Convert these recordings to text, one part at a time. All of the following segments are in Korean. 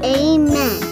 Amen.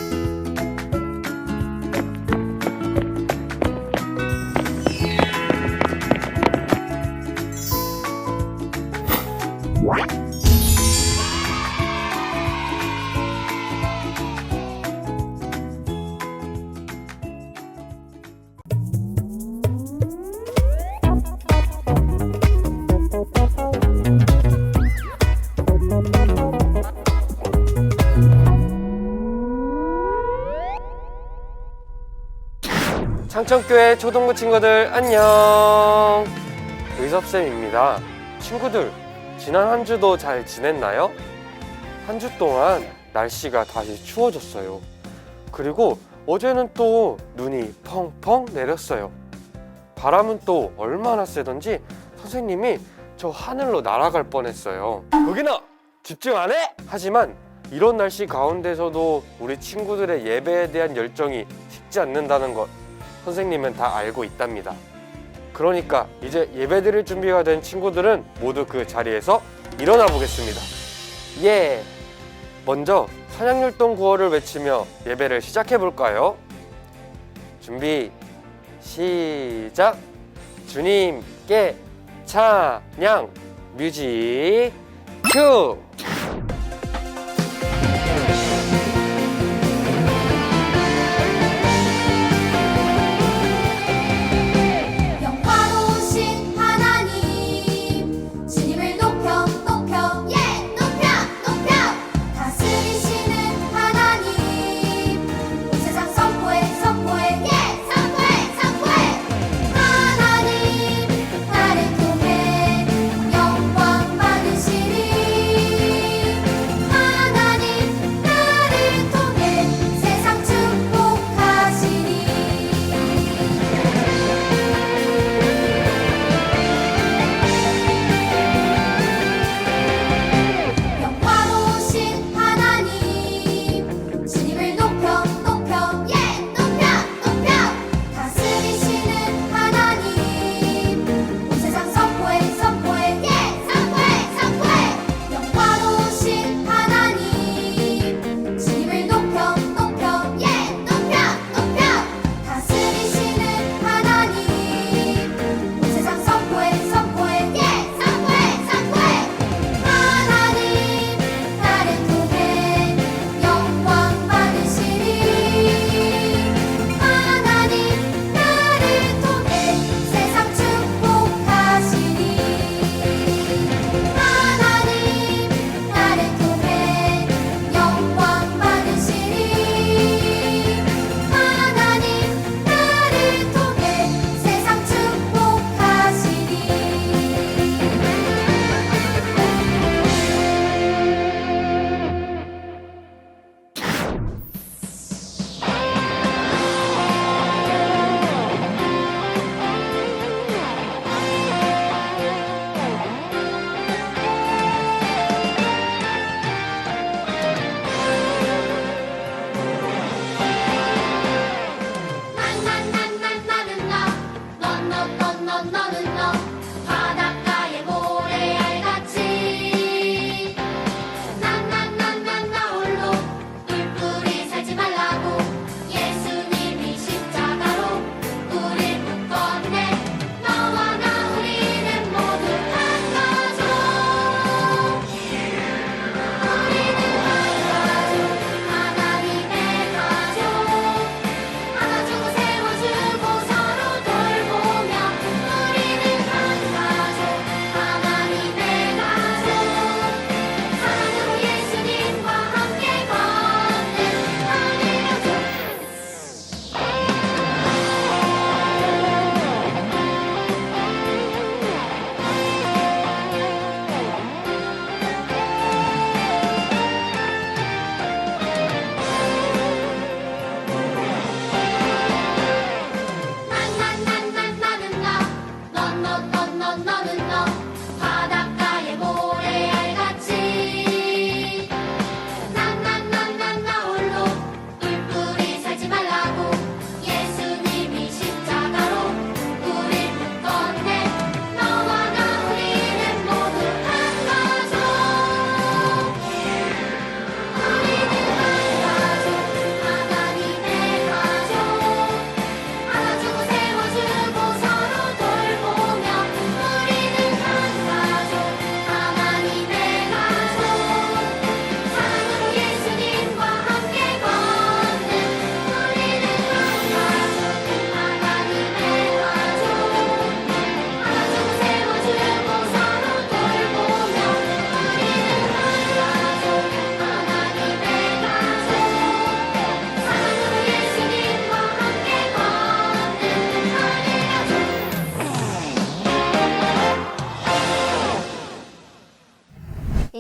창천교회 초등부 친구들 안녕! 의섭쌤입니다. 친구들, 지난 한 주도 잘 지냈나요? 한 주 동안 날씨가 다시 추워졌어요. 그리고 어제는 또 눈이 펑펑 내렸어요. 바람은 또 얼마나 세던지 선생님이 저 하늘로 날아갈 뻔했어요. 거기나! 집중 안 해? 하지만 이런 날씨 가운데서도 우리 친구들의 예배에 대한 열정이 식지 않는다는 것 선생님은 다 알고 있답니다. 그러니까 이제 예배드릴 준비가 된 친구들은 모두 그 자리에서 일어나 보겠습니다. 예! 먼저 찬양율동 구호를 외치며 예배를 시작해 볼까요? 준비 시작! 주님께 찬양 뮤직 큐! 너는 너 바닷가에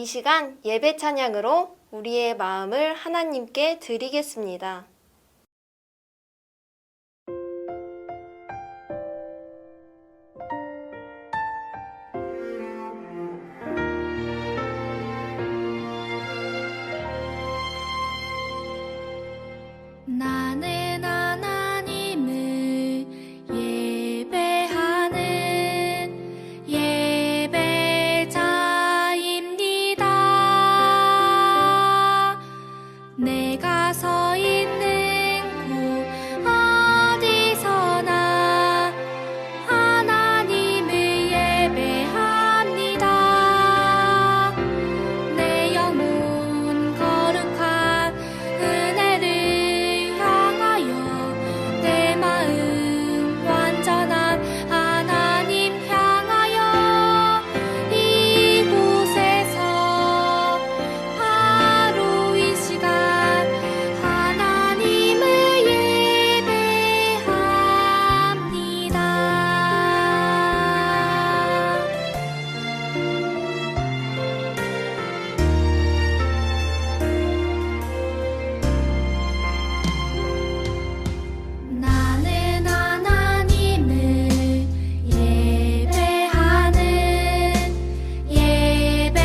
이 시간 예배 찬양으로 우리의 마음을 하나님께 드리겠습니다. 나는 하나님을 예배하는 예배자입니다. 내가 서 있는 곳 어디서나 하나님을 예배합니다. 내 영혼 거룩한 은혜를 향하여 내 마음 완전한 하나님 향하여 이곳에서 바로 이 시간 하나님을 예배합니다. 나는 하나님을 예배하는 예배자입니다.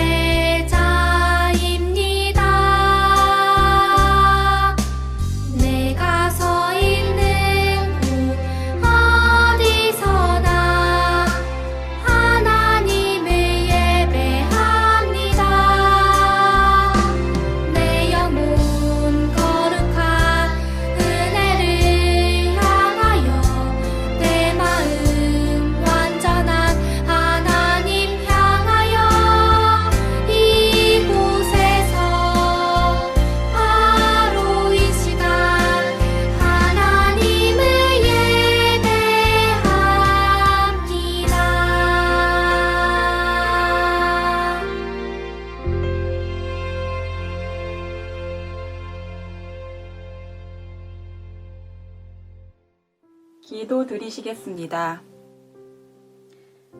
내가 서 있는 곳 어디서나 하나님을 예배합니다. 내 영혼 거룩한 은혜를 향하여 내 마음 완전한 하나님 향하여 이곳에서 바로 이 시간 하나님을 예배합니다. 기도 드리시겠습니다.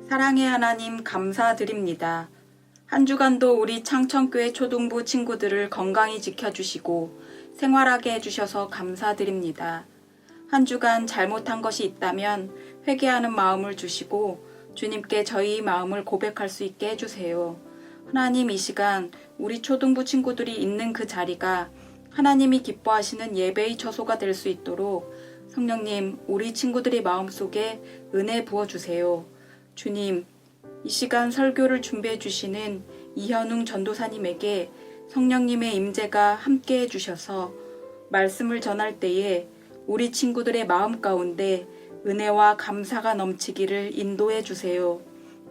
사랑의 하나님 감사드립니다. 한 주간도 우리 창천교회 초등부 친구들을 건강히 지켜주시고 생활하게 해주셔서 감사드립니다. 한 주간 잘못한 것이 있다면 회개하는 마음을 주시고 주님께 저희 마음을 고백할 수 있게 해주세요. 하나님, 이 시간 우리 초등부 친구들이 있는 그 자리가 하나님이 기뻐하시는 예배의 처소가 될 수 있도록 성령님, 우리 친구들의 마음속에 은혜 부어주세요. 주님, 이 시간 설교를 준비해 주시는 이현웅 전도사님에게 성령님의 임재가 함께 해주셔서 말씀을 전할 때에 우리 친구들의 마음 가운데 은혜와 감사가 넘치기를 인도해 주세요.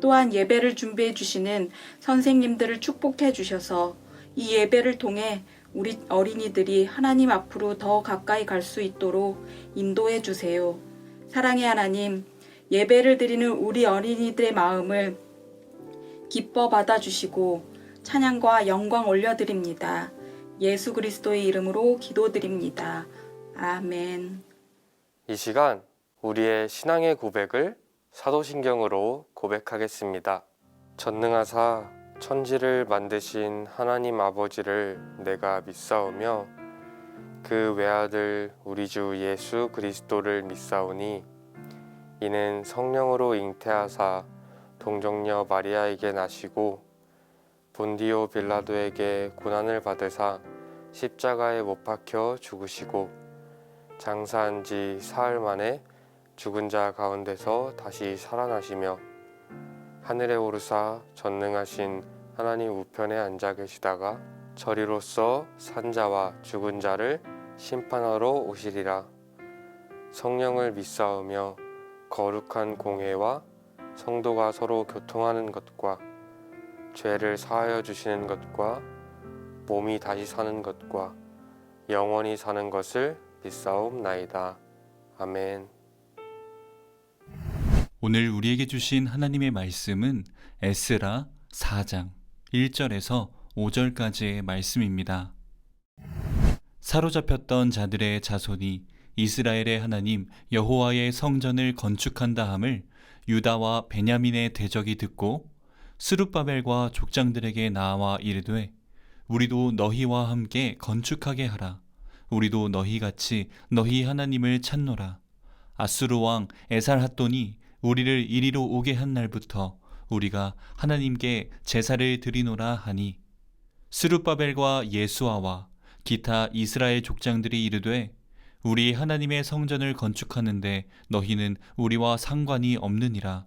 또한 예배를 준비해 주시는 선생님들을 축복해 주셔서 이 예배를 통해 우리 어린이들이 하나님 앞으로 더 가까이 갈 수 있도록 인도해 주세요. 사랑의 하나님, 예배를 드리는 우리 어린이들의 마음을 기뻐 받아주시고 찬양과 영광 올려드립니다. 예수 그리스도의 이름으로 기도드립니다. 아멘. 이 시간 우리의 신앙의 고백을 사도신경으로 고백하겠습니다. 전능하사 천지를 만드신 하나님 아버지를 내가 믿사오며 그 외아들 우리 주 예수 그리스도를 믿사오니 이는 성령으로 잉태하사 동정녀 마리아에게 나시고 본디오 빌라도에게 고난을 받으사 십자가에 못 박혀 죽으시고 장사한 지 사흘 만에 죽은 자 가운데서 다시 살아나시며 하늘에 오르사 전능하신 하나님 우편에 앉아 계시다가 저리로서 산자와 죽은 자를 심판하러 오시리라. 성령을 믿사오며 거룩한 공회와 성도가 서로 교통하는 것과 죄를 사하여 주시는 것과 몸이 다시 사는 것과 영원히 사는 것을 믿사옵나이다. 아멘. 오늘 우리에게 주신 하나님의 말씀은 에스라 4장 1절에서 5절까지의 말씀입니다. 사로잡혔던 자들의 자손이 이스라엘의 하나님 여호와의 성전을 건축한다 함을 유다와 베냐민의 대적이 듣고 스룹바벨과 족장들에게 나와 이르되 우리도 너희와 함께 건축하게 하라. 우리도 너희같이 너희 하나님을 찾노라. 아수르 왕 에살핫돈이 우리를 이리로 오게 한 날부터 우리가 하나님께 제사를 드리노라 하니 스룹바벨과 예수아와 기타 이스라엘 족장들이 이르되 우리 하나님의 성전을 건축하는데 너희는 우리와 상관이 없느니라.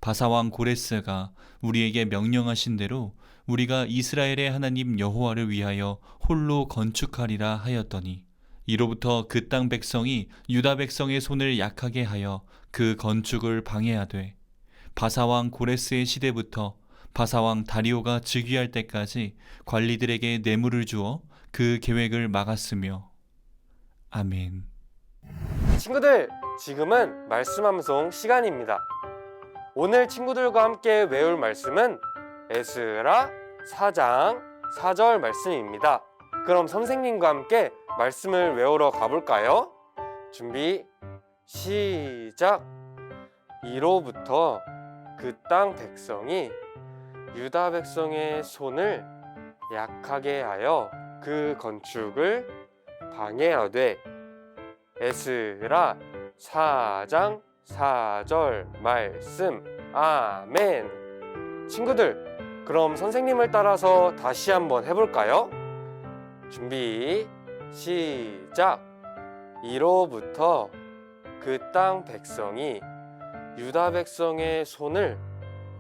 바사왕 고레스가 우리에게 명령하신 대로 우리가 이스라엘의 하나님 여호와를 위하여 홀로 건축하리라 하였더니 이로부터 그 땅 백성이 유다 백성의 손을 약하게 하여 그 건축을 방해하되 바사왕 고레스의 시대부터 바사왕 다리오가 즉위할 때까지 관리들에게 뇌물을 주어 그 계획을 막았으며 아멘. 친구들, 지금은 말씀 암송 시간입니다. 오늘 친구들과 함께 외울 말씀은 에스라 4장 4절 말씀입니다. 그럼 선생님과 함께 말씀을 외우러 가볼까요? 준비, 시작! 이로부터 그 땅 백성이 유다 백성의 손을 약하게 하여 그 건축을 방해하되 에스라 4장 4절 말씀. 아멘. 친구들, 그럼 선생님을 따라서 다시 한번 해볼까요? 준비, 시작! 이로부터 그 땅 백성이 유다 백성의 손을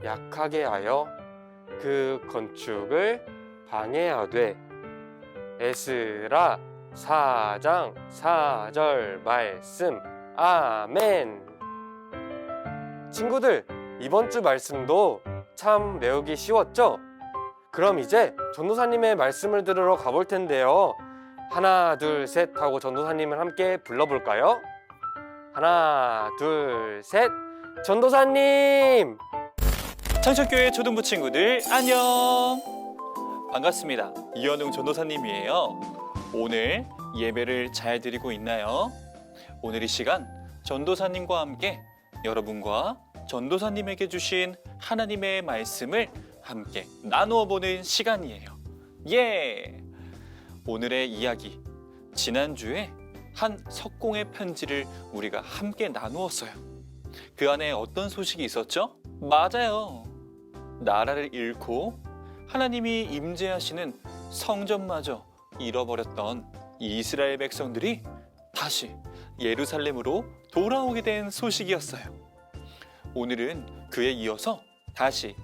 약하게 하여 그 건축을 방해하되 에스라 4장 4절 말씀. 아멘. 친구들, 이번 주 말씀도 참 외우기 쉬웠죠? 그럼 이제 전도사님의 말씀을 들으러 가볼 텐데요. 하나, 둘, 셋 하고 전도사님을 함께 불러볼까요? 하나, 둘, 셋. 전도사님! 창천교회 초등부 친구들 안녕! 반갑습니다. 이현웅 전도사님이에요. 오늘 예배를 잘 드리고 있나요? 오늘 이 시간 전도사님과 함께 여러분과 전도사님에게 주신 하나님의 말씀을 함께 나누어 보는 시간이에요. 예! 오늘의 이야기, 지난주에 한 석공의 편지를 우리가 함께 나누었어요. 그 안에 어떤 소식이 있었죠? 맞아요. 나라를 잃고 하나님이 임재하시는 성전마저 잃어버렸던 이스라엘 백성들이 다시 예루살렘으로 돌아오게 된 소식이었어요. 오늘은 그에 이어서 다시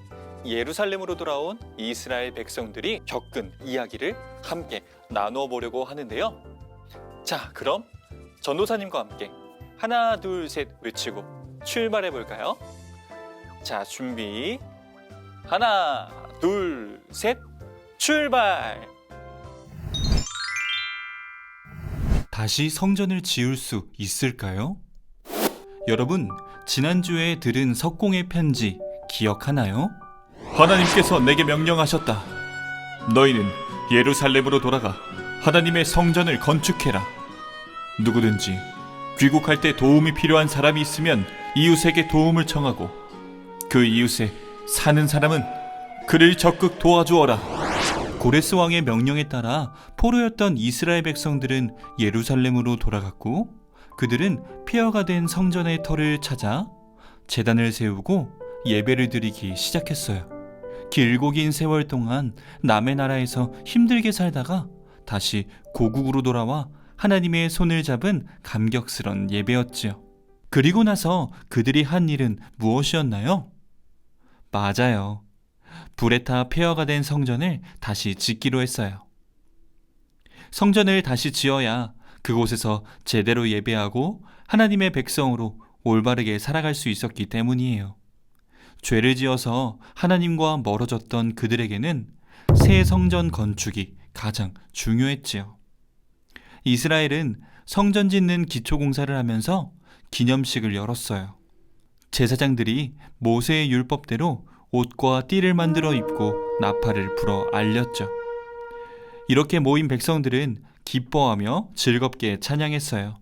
예루살렘으로 돌아온 이스라엘 백성들이 겪은 이야기를 함께 나누어 보려고 하는데요. 자, 그럼 전도사님과 함께 하나, 둘, 셋 외치고 출발해 볼까요? 자, 준비. 하나, 둘, 셋, 출발! 다시 성전을 지을 수 있을까요? 여러분, 지난주에 들은 석공의 편지 기억하나요? 하나님께서 내게 명령하셨다. 너희는 예루살렘으로 돌아가 하나님의 성전을 건축해라. 누구든지 귀국할 때 도움이 필요한 사람이 있으면 이웃에게 도움을 청하고 그 이웃에 사는 사람은 그를 적극 도와주어라. 고레스 왕의 명령에 따라 포로였던 이스라엘 백성들은 예루살렘으로 돌아갔고 그들은 폐허가 된 성전의 터를 찾아 제단을 세우고 예배를 드리기 시작했어요. 길고 긴 세월 동안 남의 나라에서 힘들게 살다가 다시 고국으로 돌아와 하나님의 손을 잡은 감격스런 예배였지요. 그리고 나서 그들이 한 일은 무엇이었나요? 맞아요. 불에 타 폐허가 된 성전을 다시 짓기로 했어요. 성전을 다시 지어야 그곳에서 제대로 예배하고 하나님의 백성으로 올바르게 살아갈 수 있었기 때문이에요. 죄를 지어서 하나님과 멀어졌던 그들에게는 새 성전 건축이 가장 중요했지요. 이스라엘은 성전 짓는 기초공사를 하면서 기념식을 열었어요. 제사장들이 모세의 율법대로 옷과 띠를 만들어 입고 나팔을 불어 알렸죠. 이렇게 모인 백성들은 기뻐하며 즐겁게 찬양했어요.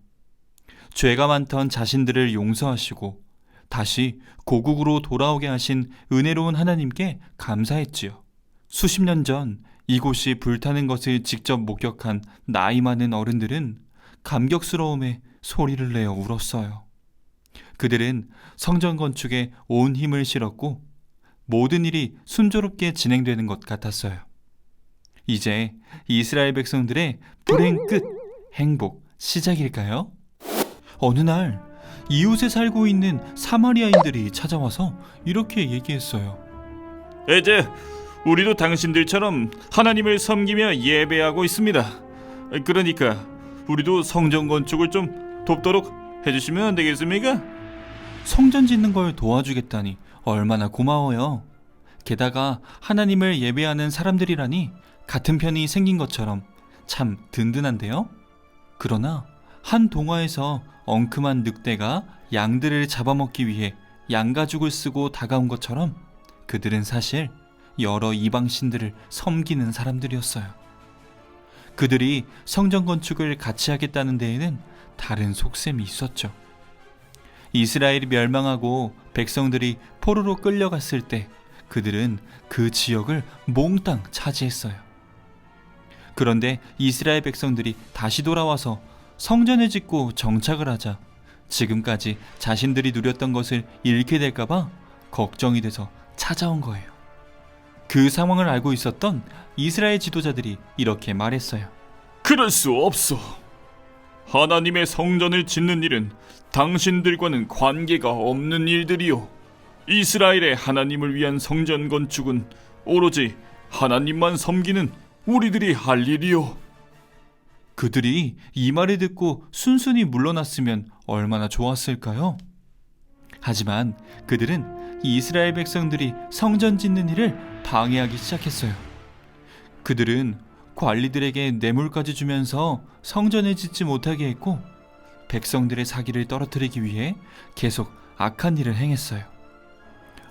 죄가 많던 자신들을 용서하시고 다시 고국으로 돌아오게 하신 은혜로운 하나님께 감사했지요. 수십 년 전 이곳이 불타는 것을 직접 목격한 나이 많은 어른들은 감격스러움에 소리를 내어 울었어요. 그들은 성전 건축에 온 힘을 실었고 모든 일이 순조롭게 진행되는 것 같았어요. 이제 이스라엘 백성들의 불행 끝, 행복 시작일까요? 어느 날 이웃에 살고 있는 사마리아인들이 찾아와서 이렇게 얘기했어요. 이제 우리도 당신들처럼 하나님을 섬기며 예배하고 있습니다. 그러니까 우리도 성전 건축을 좀 돕도록 해주시면 안 되겠습니까? 성전 짓는 걸 도와주겠다니 얼마나 고마워요. 게다가 하나님을 예배하는 사람들이라니 같은 편이 생긴 것처럼 참 든든한데요? 그러나 한 동화에서 엉큼한 늑대가 양들을 잡아먹기 위해 양가죽을 쓰고 다가온 것처럼 그들은 사실 여러 이방신들을 섬기는 사람들이었어요. 그들이 성전 건축을 같이 하겠다는 데에는 다른 속셈이 있었죠. 이스라엘이 멸망하고 백성들이 포로로 끌려갔을 때 그들은 그 지역을 몽땅 차지했어요. 그런데 이스라엘 백성들이 다시 돌아와서 성전을 짓고 정착을 하자 지금까지 자신들이 누렸던 것을 잃게 될까봐 걱정이 돼서 찾아온 거예요. 그 상황을 알고 있었던 이스라엘 지도자들이 이렇게 말했어요. 그럴 수 없어. 하나님의 성전을 짓는 일은 당신들과는 관계가 없는 일들이요. 이스라엘의 하나님을 위한 성전 건축은 오로지 하나님만 섬기는 우리들이 할 일이요. 그들이 이 말을 듣고 순순히 물러났으면 얼마나 좋았을까요? 하지만 그들은 이스라엘 백성들이 성전 짓는 일을 방해하기 시작했어요. 그들은 관리들에게 뇌물까지 주면서 성전을 짓지 못하게 했고 백성들의 사기를 떨어뜨리기 위해 계속 악한 일을 행했어요.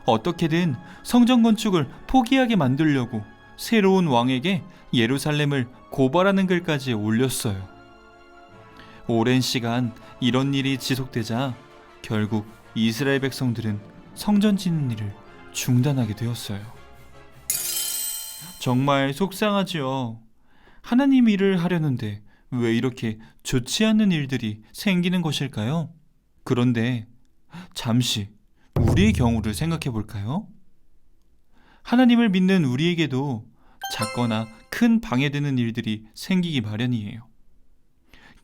어떻게든 성전 건축을 포기하게 만들려고 새로운 왕에게 예루살렘을 고발하는 글까지 올렸어요. 오랜 시간 이런 일이 지속되자 결국 이스라엘 백성들은 성전 짓는 일을 중단하게 되었어요. 정말 속상하지요. 하나님 일을 하려는데 왜 이렇게 좋지 않은 일들이 생기는 것일까요? 그런데 잠시 우리의 경우를 생각해 볼까요? 하나님을 믿는 우리에게도 작거나 큰 방해되는 일들이 생기기 마련이에요.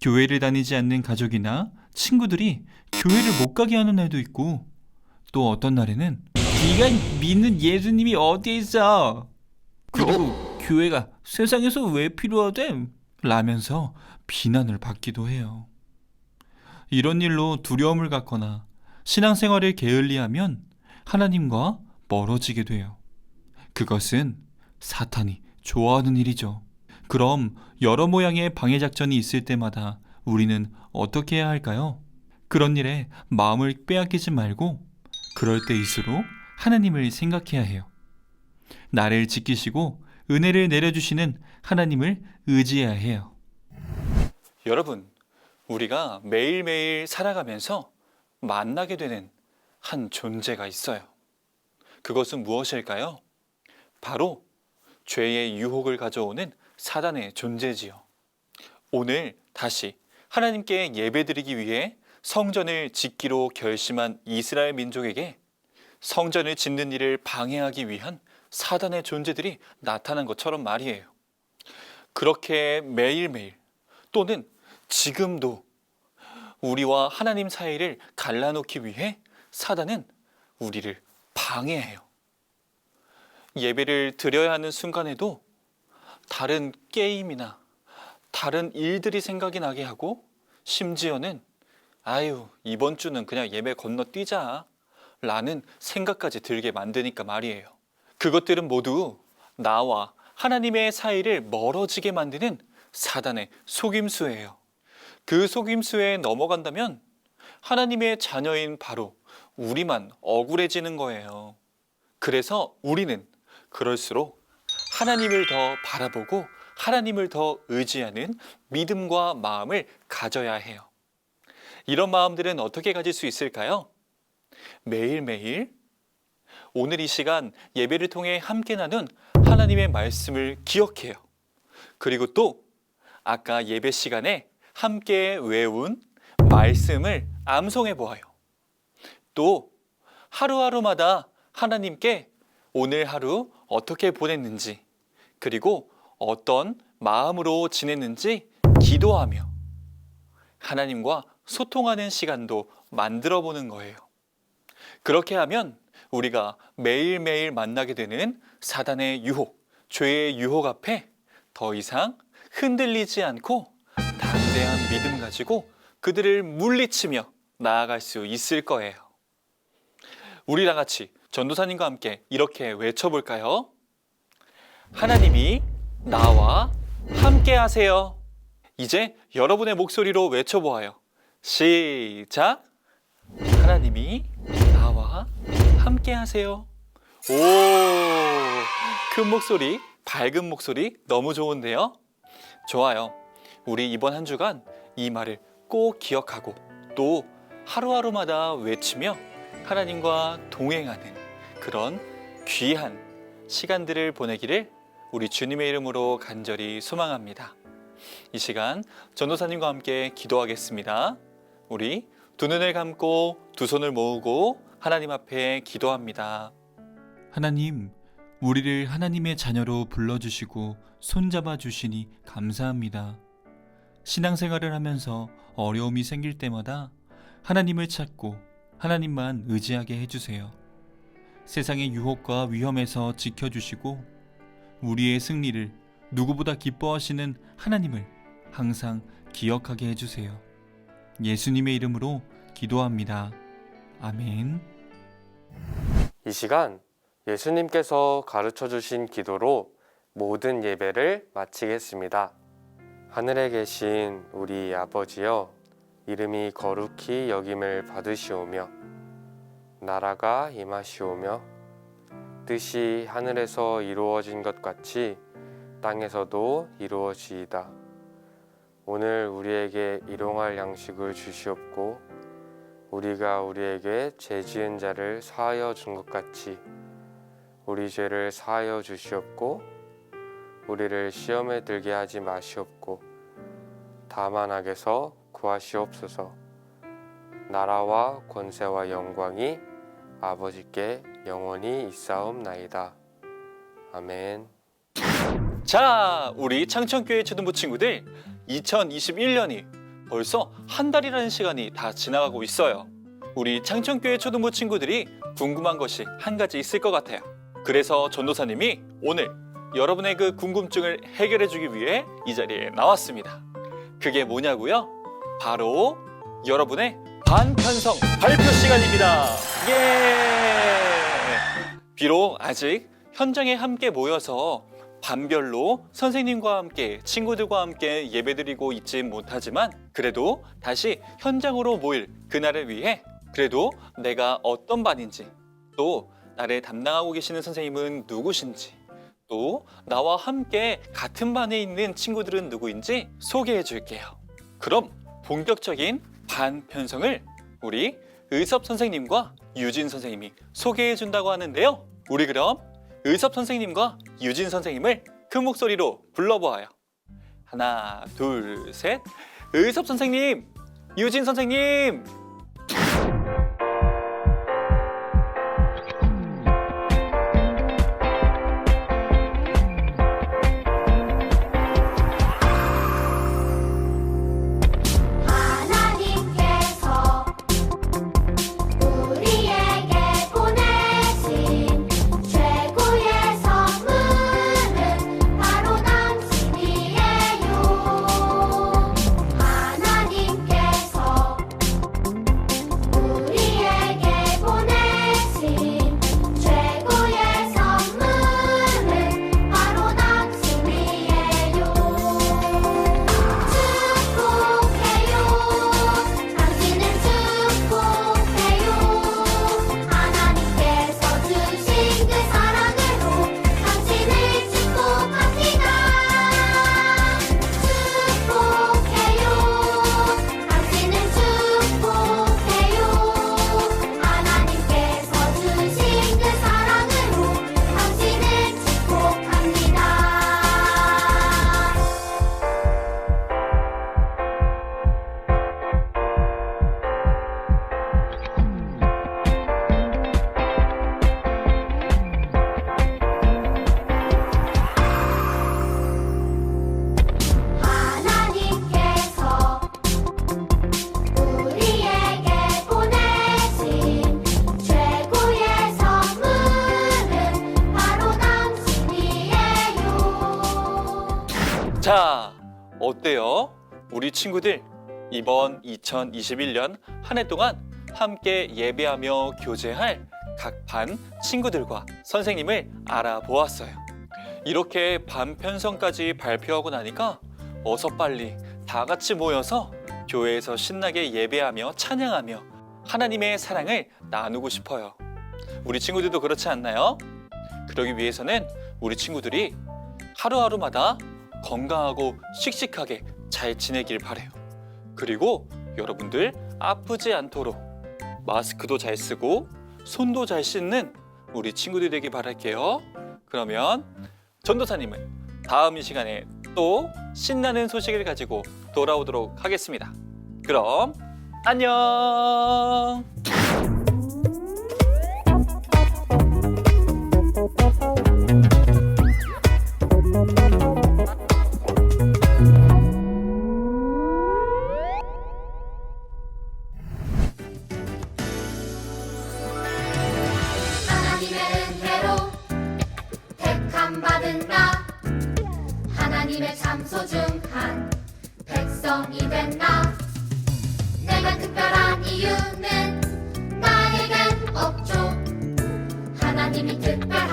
교회를 다니지 않는 가족이나 친구들이 교회를 못 가게 하는 날도 있고 또 어떤 날에는 네가 믿는 예수님이 어디에 있어? 그리고 교회가 세상에서 왜 필요하대? 라면서 비난을 받기도 해요. 이런 일로 두려움을 갖거나 신앙생활을 게을리하면 하나님과 멀어지게 돼요. 그것은 사탄이 좋아하는 일이죠. 그럼 여러 모양의 방해 작전이 있을 때마다 우리는 어떻게 해야 할까요? 그런 일에 마음을 빼앗기지 말고 그럴 때일수록 하나님을 생각해야 해요. 나를 지키시고 은혜를 내려주시는 하나님을 의지해야 해요. 여러분, 우리가 매일매일 살아가면서 만나게 되는 한 존재가 있어요. 그것은 무엇일까요? 바로 죄의 유혹을 가져오는 사단의 존재지요. 오늘 다시 하나님께 예배드리기 위해 성전을 짓기로 결심한 이스라엘 민족에게 성전을 짓는 일을 방해하기 위한 사단의 존재들이 나타난 것처럼 말이에요. 그렇게 매일매일 또는 지금도 우리와 하나님 사이를 갈라놓기 위해 사단은 우리를 방해해요. 예배를 드려야 하는 순간에도 다른 게임이나 다른 일들이 생각이 나게 하고 심지어는 아유, 이번 주는 그냥 예배 건너뛰자 라는 생각까지 들게 만드니까 말이에요. 그것들은 모두 나와 하나님의 사이를 멀어지게 만드는 사단의 속임수예요. 그 속임수에 넘어간다면 하나님의 자녀인 바로 우리만 억울해지는 거예요. 그래서 우리는 그럴수록 하나님을 더 바라보고 하나님을 더 의지하는 믿음과 마음을 가져야 해요. 이런 마음들은 어떻게 가질 수 있을까요? 매일매일 오늘 이 시간 예배를 통해 함께 나눈 하나님의 말씀을 기억해요. 그리고 또 아까 예배 시간에 함께 외운 말씀을 암송해 보아요. 또 하루하루마다 하나님께 오늘 하루 어떻게 보냈는지, 그리고 어떤 마음으로 지냈는지 기도하며 하나님과 소통하는 시간도 만들어 보는 거예요. 그렇게 하면 우리가 매일매일 만나게 되는 사단의 유혹, 죄의 유혹 앞에 더 이상 흔들리지 않고 담대한 믿음 가지고 그들을 물리치며 나아갈 수 있을 거예요. 우리 다 같이 전도사님과 함께 이렇게 외쳐볼까요? 하나님이 나와 함께 하세요. 이제 여러분의 목소리로 외쳐보아요. 시작! 하나님이 나와 함께 하세요. 오, 큰 목소리, 밝은 목소리 너무 좋은데요? 좋아요. 우리 이번 한 주간 이 말을 꼭 기억하고 또 하루하루마다 외치며 하나님과 동행하는 그런 귀한 시간들을 보내기를 우리 주님의 이름으로 간절히 소망합니다. 이 시간 전도사님과 함께 기도하겠습니다. 우리 두 눈을 감고 두 손을 모으고 하나님 앞에 기도합니다. 하나님, 우리를 하나님의 자녀로 불러주시고 손잡아 주시니 감사합니다. 신앙생활을 하면서 어려움이 생길 때마다 하나님을 찾고 하나님만 의지하게 해주세요. 세상의 유혹과 위험에서 지켜주시고 우리의 승리를 누구보다 기뻐하시는 하나님을 항상 기억하게 해주세요. 예수님의 이름으로 기도합니다. 아멘. 이 시간 예수님께서 가르쳐 주신 기도로 모든 예배를 마치겠습니다. 하늘에 계신 우리 아버지여, 이름이 거룩히 여김을 받으시오며 나라가 임하시오며 뜻이 하늘에서 이루어진 것 같이 땅에서도 이루어지이다. 오늘 우리에게 일용할 양식을 주시옵고 우리가 우리에게 죄 지은 자를 사하여 준 것 같이 우리 죄를 사하여 주시옵고 우리를 시험에 들게 하지 마시옵고 다만 악에서 구하시옵소서. 나라와 권세와 영광이 아버지께 영원히 있사옵나이다. 아멘. 자, 우리 창천교회 초등부 친구들, 2021년이 벌써 한 달이라는 시간이 다 지나가고 있어요. 우리 창천교회 초등부 친구들이 궁금한 것이 한 가지 있을 것 같아요. 그래서 전도사님이 오늘 여러분의 그 궁금증을 해결해 주기 위해 이 자리에 나왔습니다. 그게 뭐냐고요? 바로 여러분의 반편성 발표 시간입니다. 예! 비록 아직 현장에 함께 모여서 반별로 선생님과 함께 친구들과 함께 예배드리고 있지 못하지만 그래도 다시 현장으로 모일 그날을 위해 그래도 내가 어떤 반인지, 또 나를 담당하고 계시는 선생님은 누구신지, 또 나와 함께 같은 반에 있는 친구들은 누구인지 소개해 줄게요. 그럼 본격적인 반 편성을 우리 의섭 선생님과 유진 선생님이 소개해 준다고 하는데요. 우리 그럼 의섭 선생님과 유진 선생님을 큰 목소리로 불러보아요. 하나, 둘, 셋. 의섭 선생님, 유진 선생님. 하나님께서 우리에게 보내신 최고의 선물은 바로 당신이에요. 하나님께서 자, 어때요? 우리 친구들 이번 2021년 한 해 동안 함께 예배하며 교제할 각 반 친구들과 선생님을 알아보았어요. 이렇게 반 편성까지 발표하고 나니까 어서 빨리 다 같이 모여서 교회에서 신나게 예배하며 찬양하며 하나님의 사랑을 나누고 싶어요. 우리 친구들도 그렇지 않나요? 그러기 위해서는 우리 친구들이 하루하루마다 건강하고 씩씩하게 잘 지내길 바래요. 그리고 여러분들 아프지 않도록 마스크도 잘 쓰고 손도 잘 씻는 우리 친구들이 되길 바랄게요. 그러면 전도사님은 다음 이 시간에 또 신나는 소식을 가지고 돌아오도록 하겠습니다. 그럼 안녕. 하나님의 은혜로 택함 받은 나 하나님의 참 소중한 백성이 된 나 내가 특별한 이유는 나에겐 없죠 하나님이 특별